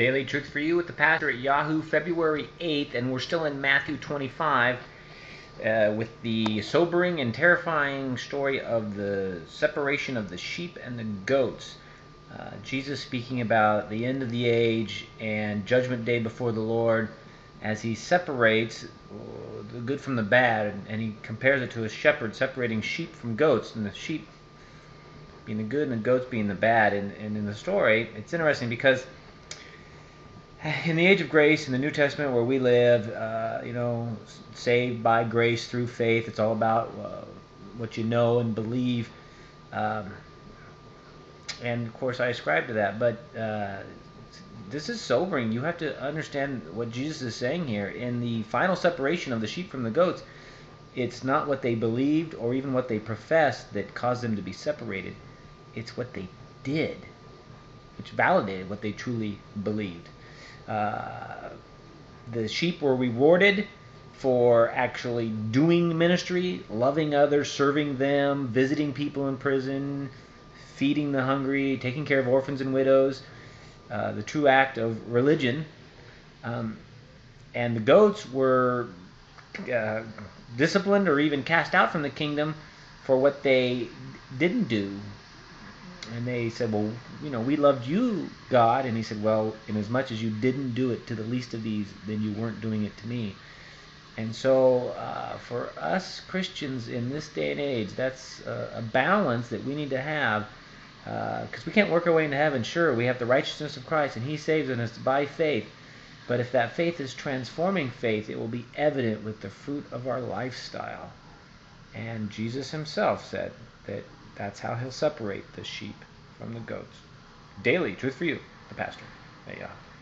Daily Truth for You with the Pastor at Yahoo, February 8th, and we're still in Matthew 25 with the sobering and terrifying story of the separation of the sheep and the goats. Jesus speaking about the end of the age and judgment day before the Lord as he separates the good from the bad, and he compares it to a shepherd separating sheep from goats, and the sheep being the good and the goats being the bad. And in the story, it's interesting because in the age of grace, in the New Testament where we live, saved by grace through faith, it's all about what you know and believe. And of course, I ascribe to that. But this is sobering. You have to understand what Jesus is saying here. In the final separation of the sheep from the goats, it's not what they believed or even what they professed that caused them to be separated. It's what they did, which validated what they truly believed. The sheep were rewarded for actually doing ministry, loving others, serving them, visiting people in prison, feeding the hungry, taking care of orphans and widows, the true act of religion. And the goats were disciplined or even cast out from the kingdom for what they didn't do. And they said, well, we loved you, God. And he said, well, inasmuch as you didn't do it to the least of these, then you weren't doing it to me. And so for us Christians in this day and age, that's a balance that we need to have, because we can't work our way into heaven. Sure, we have the righteousness of Christ, and he saves us by faith. But if that faith is transforming faith, it will be evident with the fruit of our lifestyle. And Jesus himself said that that's how he'll separate the sheep from the goats. Daily Truth for You, the Pastor. There you are.